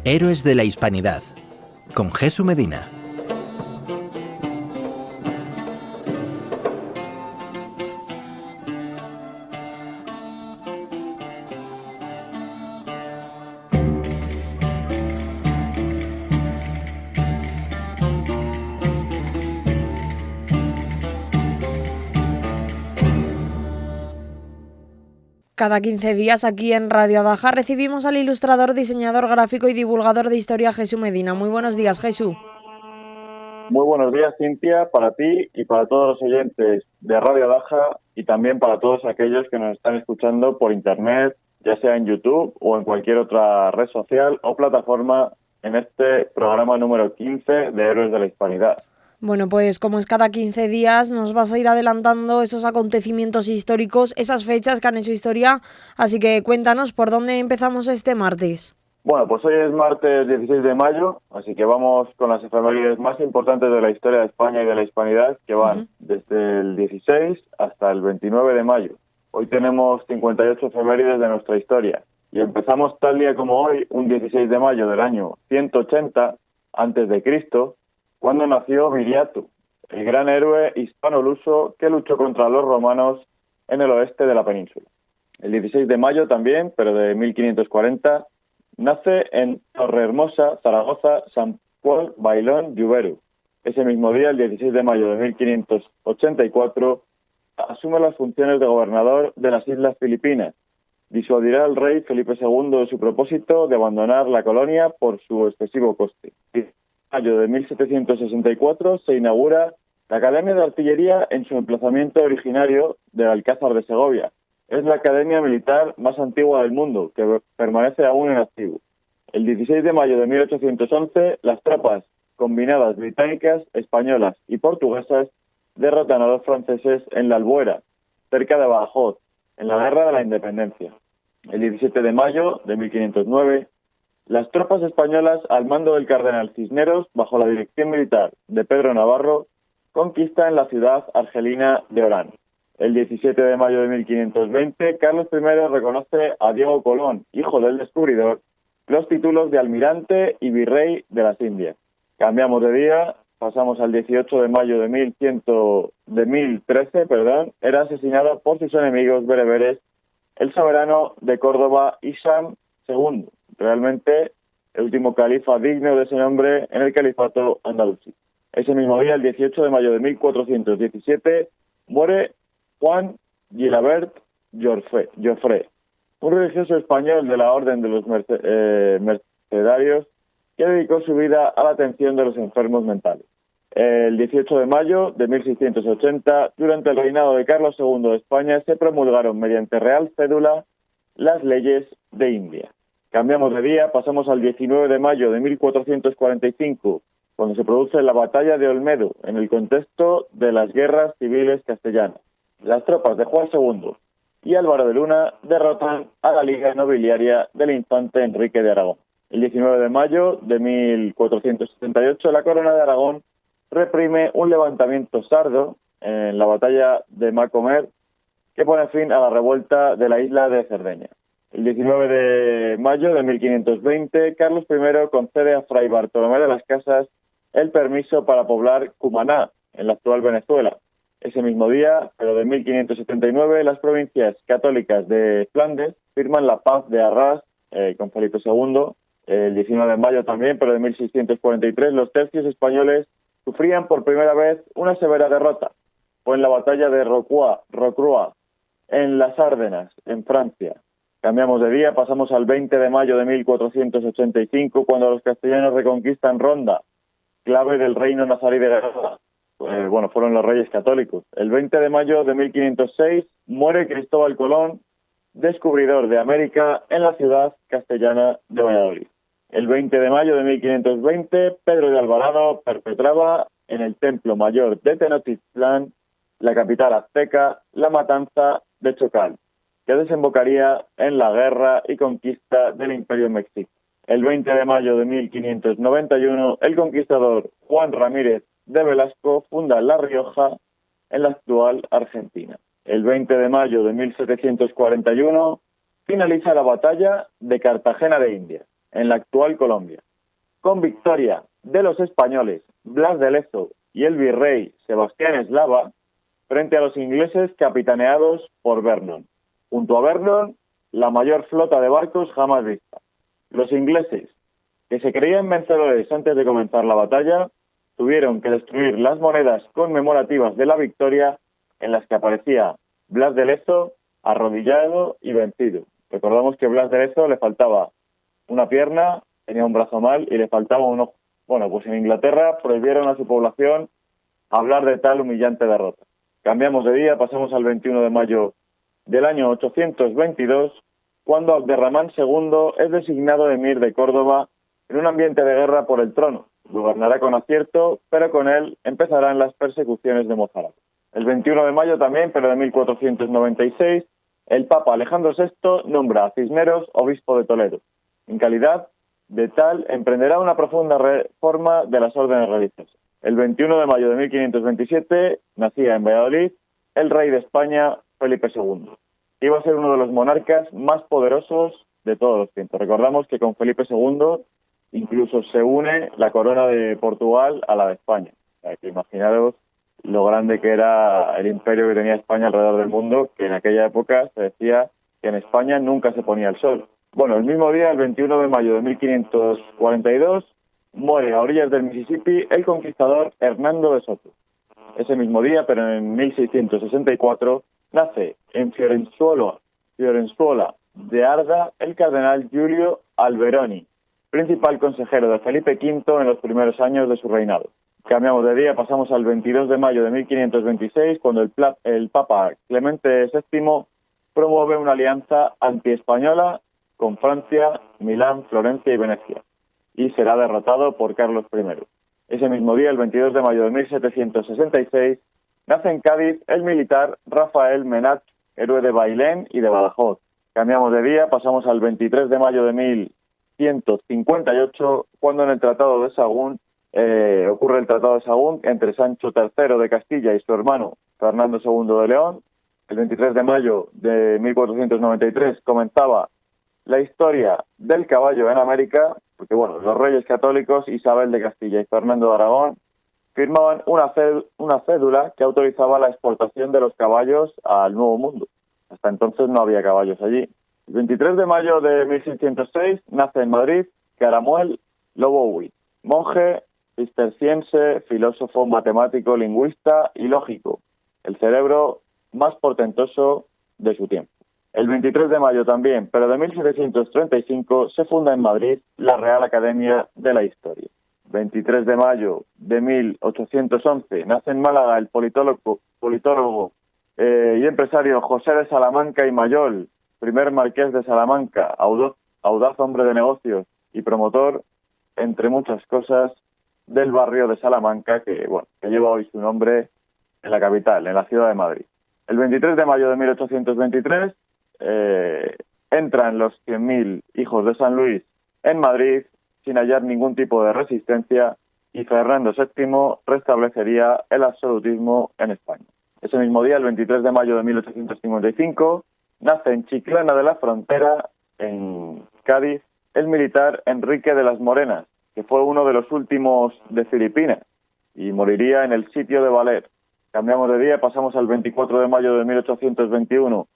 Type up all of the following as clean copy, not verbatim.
Héroes de la Hispanidad, con Jesús Medina. Cada 15 días aquí en Radio Adaja recibimos al ilustrador, diseñador gráfico y divulgador de historia Jesús Medina. Muy buenos días, Jesús. Muy buenos días, Cintia, para ti y para todos los oyentes de Radio Adaja y también para todos aquellos que nos están escuchando por internet, ya sea en YouTube o en cualquier otra red social o plataforma en este programa número 15 de Héroes de la Hispanidad. Bueno, pues como es cada 15 días, nos vas a ir adelantando esos acontecimientos históricos, esas fechas que han hecho historia, así que cuéntanos por dónde empezamos este martes. Bueno, pues hoy es martes 16 de mayo, así que vamos con las efemérides más importantes de la historia de España y de la Hispanidad, que van desde el 16 hasta el 29 de mayo. Hoy tenemos 58 efemérides de nuestra historia y empezamos tal día como hoy, un 16 de mayo del año 180 a.C., cuando nació Viriato, el gran héroe hispano-luso que luchó contra los romanos en el oeste de la península. El 16 de mayo también, pero de 1540, nace en Torrehermosa, Zaragoza, San Paul Bailón Lluveru. Ese mismo día, el 16 de mayo de 1584, asume las funciones de gobernador de las Islas Filipinas. Disuadirá al rey Felipe II de su propósito de abandonar la colonia por su excesivo coste. En mayo de 1764 se inaugura la Academia de Artillería en su emplazamiento originario del Alcázar de Segovia. Es la academia militar más antigua del mundo, que permanece aún en activo. El 16 de mayo de 1811, las tropas combinadas británicas, españolas y portuguesas derrotan a los franceses en la Albuera, cerca de Badajoz, en la Guerra de la Independencia. El 17 de mayo de 1509, las tropas españolas al mando del cardenal Cisneros, bajo la dirección militar de Pedro Navarro, conquistan la ciudad argelina de Orán. El 17 de mayo de 1520, Carlos I reconoce a Diego Colón, hijo del descubridor, los títulos de almirante y virrey de las Indias. Cambiamos de día, pasamos al 18 de mayo de 1013, era asesinado por sus enemigos bereberes el soberano de Córdoba, Hisham II, realmente el último califa digno de ese nombre en el califato andalusí. Ese mismo día, el 18 de mayo de 1417, muere Juan Gilabert Joffre, un religioso español de la Orden de los Mercedarios que dedicó su vida a la atención de los enfermos mentales. El 18 de mayo de 1680, durante el reinado de Carlos II de España, se promulgaron mediante Real Cédula las leyes de India. Cambiamos de día, pasamos al 19 de mayo de 1445, cuando se produce la batalla de Olmedo, en el contexto de las guerras civiles castellanas. Las tropas de Juan II y Álvaro de Luna derrotan a la Liga Nobiliaria del infante Enrique de Aragón. El 19 de mayo de 1478, la Corona de Aragón reprime un levantamiento sardo en la batalla de Macomer que pone fin a la revuelta de la isla de Cerdeña. El 19 de mayo de 1520, Carlos I concede a Fray Bartolomé de las Casas el permiso para poblar Cumaná, en la actual Venezuela. Ese mismo día, pero de 1579, las provincias católicas de Flandes firman la paz de Arras con Felipe II. El 19 de mayo también, pero de 1643, los tercios españoles sufrían por primera vez una severa derrota. Fue en la batalla de Rocroi, en las Ardenas, en Francia. Cambiamos de día, pasamos al 20 de mayo de 1485, cuando los castellanos reconquistan Ronda, clave del reino nazarí de Granada. Fueron los reyes católicos. El 20 de mayo de 1506 muere Cristóbal Colón, descubridor de América, en la ciudad castellana de Valladolid. El 20 de mayo de 1520, Pedro de Alvarado perpetraba en el Templo Mayor de Tenochtitlán, la capital azteca, la matanza de Chocal, que desembocaría en la guerra y conquista del Imperio Mexica. El 20 de mayo de 1591, el conquistador Juan Ramírez de Velasco funda La Rioja, en la actual Argentina. El 20 de mayo de 1741 finaliza la batalla de Cartagena de Indias. en la actual Colombia. Con victoria de los españoles Blas de Lezo y el virrey Sebastián Eslava frente a los ingleses capitaneados por Vernon. Junto a Vernon, la mayor flota de barcos jamás vista. Los ingleses, que se creían vencedores antes de comenzar la batalla, tuvieron que destruir las monedas conmemorativas de la victoria en las que aparecía Blas de Lezo arrodillado y vencido. Recordamos que a Blas de Lezo le faltaba una pierna, tenía un brazo mal y le faltaba un ojo. Bueno, pues en Inglaterra prohibieron a su población hablar de tal humillante derrota. Cambiamos de día, pasamos al 21 de mayo del año 822, cuando Abderramán II es designado emir de Córdoba en un ambiente de guerra por el trono. Gobernará con acierto, pero con él empezarán las persecuciones de Mozárabe. El 21 de mayo también, pero de 1496, el Papa Alejandro VI nombra a Cisneros obispo de Toledo. En calidad de tal, emprenderá una profunda reforma de las órdenes religiosas. El 21 de mayo de 1527 nacía en Valladolid el rey de España, Felipe II. Iba a ser uno de los monarcas más poderosos de todos los tiempos. Recordamos que con Felipe II incluso se une la corona de Portugal a la de España. O sea, que imaginaros lo grande que era el imperio que tenía España alrededor del mundo, que en aquella época se decía que en España nunca se ponía el sol. Bueno, el mismo día, el 21 de mayo de 1542, muere a orillas del Mississippi el conquistador Hernando de Soto. Ese mismo día, pero en 1664, nace en Fiorenzuola de Arda el cardenal Giulio Alberoni, principal consejero de Felipe V en los primeros años de su reinado. Cambiamos de día, pasamos al 22 de mayo de 1526, cuando el Papa Clemente VII promueve una alianza antiespañola con Francia, Milán, Florencia y Venecia, y será derrotado por Carlos I. Ese mismo día, el 22 de mayo de 1766, nace en Cádiz el militar Rafael Menat, héroe de Bailén y de Badajoz. Cambiamos de día, pasamos al 23 de mayo de 1158, cuando en el Tratado de Sahagún ocurre el Tratado de Sahagún entre Sancho III de Castilla y su hermano Fernando II de León. El 23 de mayo de 1493 comenzaba la historia del caballo en América, porque bueno, los reyes católicos Isabel de Castilla y Fernando de Aragón firmaban una cédula que autorizaba la exportación de los caballos al Nuevo Mundo. Hasta entonces no había caballos allí. El 23 de mayo de 1606 nace en Madrid Caramuel Lobowi, monje cisterciense, filósofo, matemático, lingüista y lógico, el cerebro más portentoso de su tiempo. El 23 de mayo también, pero de 1735, se funda en Madrid la Real Academia de la Historia. 23 de mayo de 1811 nace en Málaga el politólogo y empresario José de Salamanca y Mayol, primer marqués de Salamanca, audaz hombre de negocios y promotor, entre muchas cosas, del barrio de Salamanca, que lleva hoy su nombre en la capital, en la ciudad de Madrid. El 23 de mayo de 1823 entran los 100.000 hijos de San Luis en Madrid sin hallar ningún tipo de resistencia, y Fernando VII restablecería el absolutismo en España. Ese mismo día, el 23 de mayo de 1855, nace en Chiclana de la Frontera, en Cádiz, el militar Enrique de las Morenas, que fue uno de los últimos de Filipinas y moriría en el sitio de Valer. Cambiamos de día, pasamos al 24 de mayo de 1821,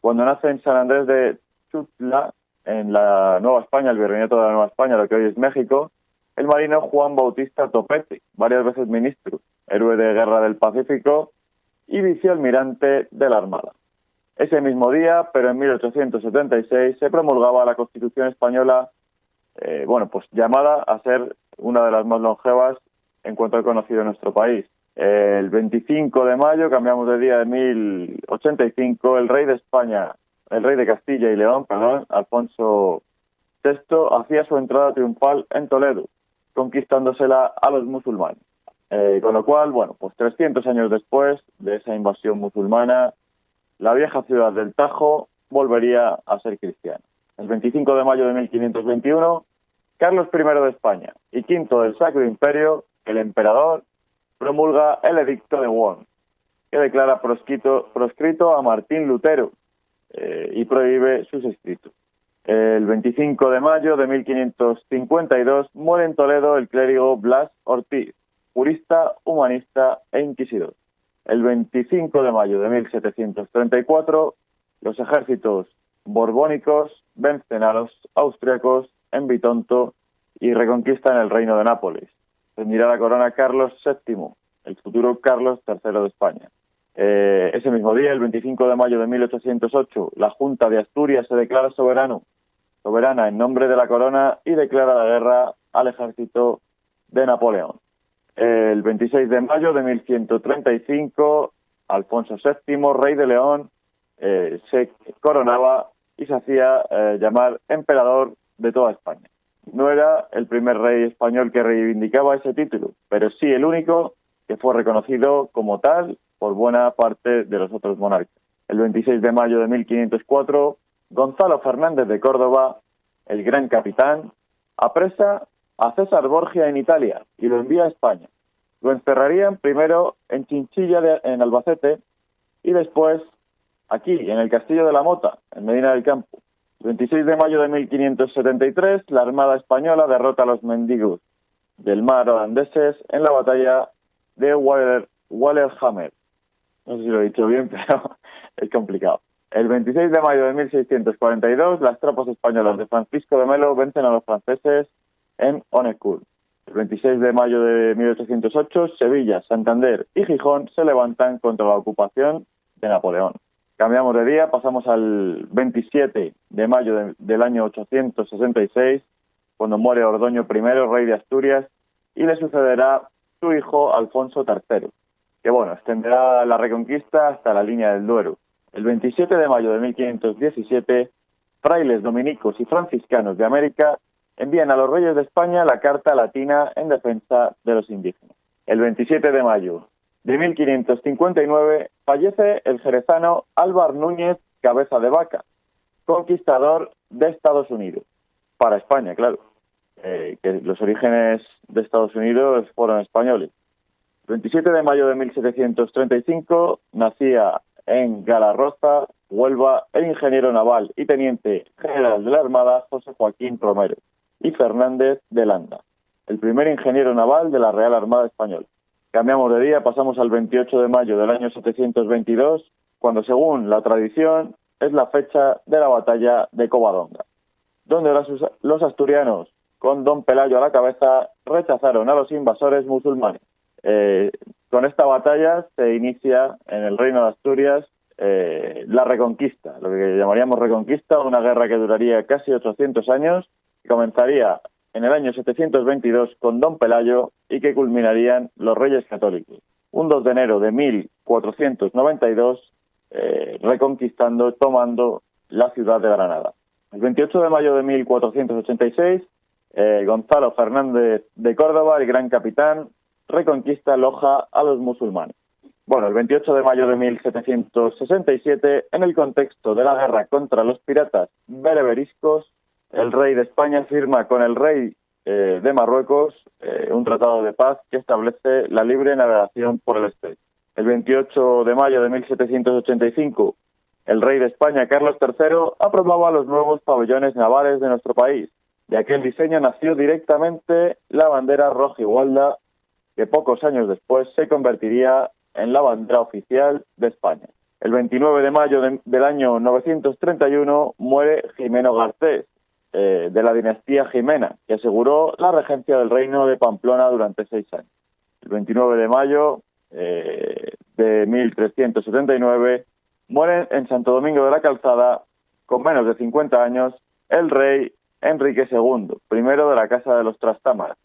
cuando nace en San Andrés de Chutla, en la Nueva España, el virreinato de la Nueva España, lo que hoy es México, el marino Juan Bautista Topete, varias veces ministro, héroe de guerra del Pacífico y vicealmirante de la Armada. Ese mismo día, pero en 1876, se promulgaba la Constitución española, llamada a ser una de las más longevas en cuanto al conocido en nuestro país. El 25 de mayo, cambiamos de día, de 1085, el rey de Castilla y León, Alfonso VI, hacía su entrada triunfal en Toledo, conquistándosela a los musulmanes. Con lo cual, 300 años después de esa invasión musulmana, la vieja ciudad del Tajo volvería a ser cristiana. El 25 de mayo de 1521, Carlos I de España y V del Sacro Imperio, el emperador, promulga el Edicto de Worms, que declara proscrito a Martín Lutero y prohíbe sus escritos. El 25 de mayo de 1552 muere en Toledo el clérigo Blas Ortiz, jurista, humanista e inquisidor. El 25 de mayo de 1734 los ejércitos borbónicos vencen a los austriacos en Bitonto y reconquistan el reino de Nápoles. Tendrá la corona Carlos VII, el futuro Carlos III de España. Ese mismo día, el 25 de mayo de 1808, la Junta de Asturias se declara soberana en nombre de la corona y declara la guerra al ejército de Napoleón. El 26 de mayo de 1135, Alfonso VII, rey de León, se coronaba y se hacía llamar emperador de toda España. No era el primer rey español que reivindicaba ese título, pero sí el único que fue reconocido como tal por buena parte de los otros monarcas. El 26 de mayo de 1504, Gonzalo Fernández de Córdoba, el gran capitán, apresa a César Borgia en Italia y lo envía a España. Lo encerrarían primero en Chinchilla, en Albacete, y después aquí, en el Castillo de la Mota, en Medina del Campo. El 26 de mayo de 1573, la Armada Española derrota a los mendigos del mar holandeses en la batalla de Wallerhammer. No sé si lo he dicho bien, pero es complicado. El 26 de mayo de 1642, las tropas españolas de Francisco de Melo vencen a los franceses en Onecourt. El 26 de mayo de 1808, Sevilla, Santander y Gijón se levantan contra la ocupación de Napoleón. Cambiamos de día, pasamos al 27 de mayo del año 866, cuando muere Ordoño I, rey de Asturias, y le sucederá su hijo Alfonso III, que extenderá la reconquista hasta la línea del Duero. El 27 de mayo de 1517, frailes dominicos y franciscanos de América envían a los reyes de España la Carta Latina en defensa de los indígenas. El 27 de mayo de 1559 fallece el jerezano Álvar Núñez Cabeza de Vaca, conquistador de Estados Unidos, para España, claro, que los orígenes de Estados Unidos fueron españoles. El 27 de mayo de 1735 nacía en Galarroza, Huelva, el ingeniero naval y teniente general de la Armada José Joaquín Romero y Fernández de Landa, el primer ingeniero naval de la Real Armada Española. Cambiamos de día, pasamos al 28 de mayo del año 722, cuando según la tradición es la fecha de la batalla de Covadonga, donde los asturianos, con don Pelayo a la cabeza, rechazaron a los invasores musulmanes. Con esta batalla se inicia en el Reino de Asturias la Reconquista, lo que llamaríamos Reconquista, una guerra que duraría casi 800 años, que comenzaría en el año 722 con don Pelayo y que culminarían los Reyes Católicos. Un 2 de enero de 1492, reconquistando, tomando la ciudad de Granada. El 28 de mayo de 1486, Gonzalo Fernández de Córdoba, el gran capitán, reconquista Loja a los musulmanes. El 28 de mayo de 1767, en el contexto de la guerra contra los piratas bereberiscos, el rey de España firma con el rey de Marruecos un tratado de paz que establece la libre navegación por el estrecho. El 28 de mayo de 1785, el rey de España, Carlos III, aprobaba los nuevos pabellones navales de nuestro país. De aquel diseño nació directamente la bandera rojigualda, que pocos años después se convertiría en la bandera oficial de España. El 29 de mayo del año 931 muere Jimeno Garcés, de la dinastía Jimena, que aseguró la regencia del reino de Pamplona durante 6 años. El 29 de mayo de 1379 muere en Santo Domingo de la Calzada, con menos de 50 años, el rey Enrique II, primero de la Casa de los Trastámaras.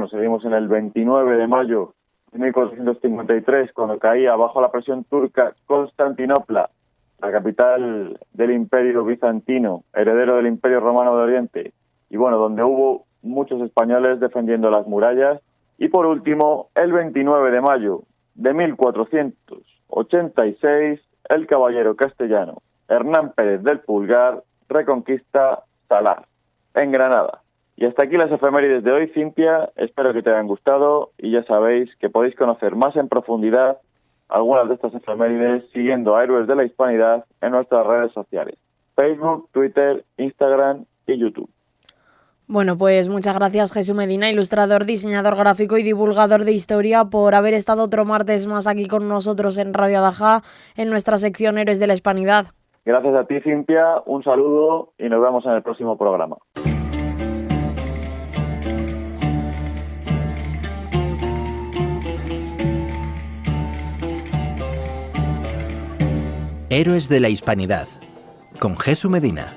Seguimos en el 29 de mayo de 1453, cuando caía bajo la presión turca Constantinopla, la capital del Imperio Bizantino, heredero del Imperio Romano de Oriente, y donde hubo muchos españoles defendiendo las murallas. Y por último, el 29 de mayo de 1486, el caballero castellano Hernán Pérez del Pulgar reconquista Salar, en Granada. Y hasta aquí las efemérides de hoy, Cintia. Espero que te hayan gustado y ya sabéis que podéis conocer más en profundidad algunas de estas efemérides siguiendo a Héroes de la Hispanidad en nuestras redes sociales. Facebook, Twitter, Instagram y YouTube. Bueno, pues muchas gracias Jesús Medina, ilustrador, diseñador gráfico y divulgador de historia, por haber estado otro martes más aquí con nosotros en Radio Adaja, en nuestra sección Héroes de la Hispanidad. Gracias a ti, Cintia, un saludo y nos vemos en el próximo programa. Héroes de la Hispanidad, con Jesús Medina.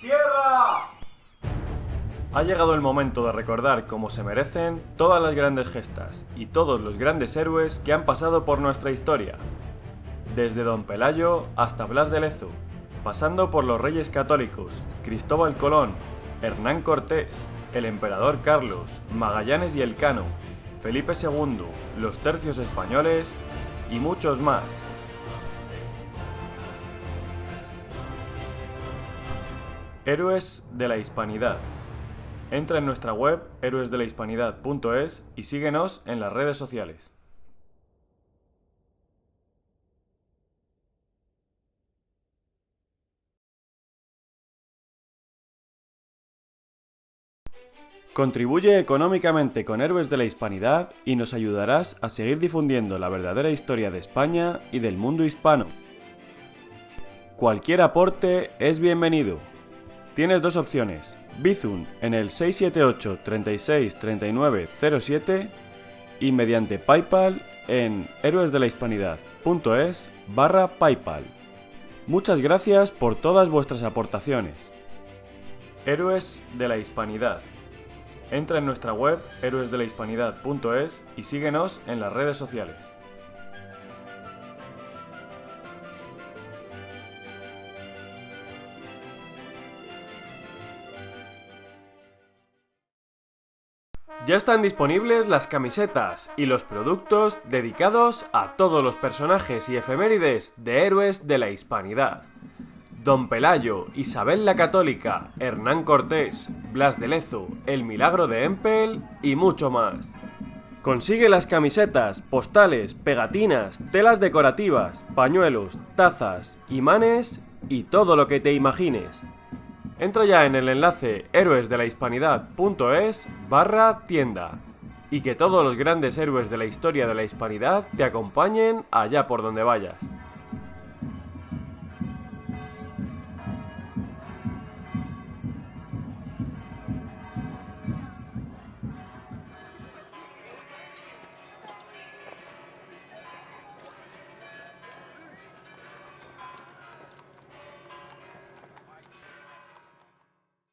¡Tierra! Ha llegado el momento de recordar como se merecen todas las grandes gestas y todos los grandes héroes que han pasado por nuestra historia. Desde Don Pelayo hasta Blas de Lezo, pasando por los Reyes Católicos, Cristóbal Colón, Hernán Cortés, el Emperador Carlos, Magallanes y Elcano, Felipe II, los tercios españoles y muchos más. Héroes de la Hispanidad. Entra en nuestra web héroesdelahispanidad.es y síguenos en las redes sociales. Contribuye económicamente con Héroes de la Hispanidad y nos ayudarás a seguir difundiendo la verdadera historia de España y del mundo hispano. Cualquier aporte es bienvenido. Tienes dos opciones: Bizum en el 678 36 39 07 y mediante PayPal en héroesdelahispanidad.es/PayPal. Muchas gracias por todas vuestras aportaciones. Héroes de la Hispanidad. Entra en nuestra web héroesdelahispanidad.es y síguenos en las redes sociales. Ya están disponibles las camisetas y los productos dedicados a todos los personajes y efemérides de Héroes de la Hispanidad. Don Pelayo, Isabel la Católica, Hernán Cortés, Blas de Lezo, El Milagro de Empel y mucho más. Consigue las camisetas, postales, pegatinas, telas decorativas, pañuelos, tazas, imanes y todo lo que te imagines. Entra ya en el enlace héroesdelahispanidad.es/tienda y que todos los grandes héroes de la historia de la hispanidad te acompañen allá por donde vayas.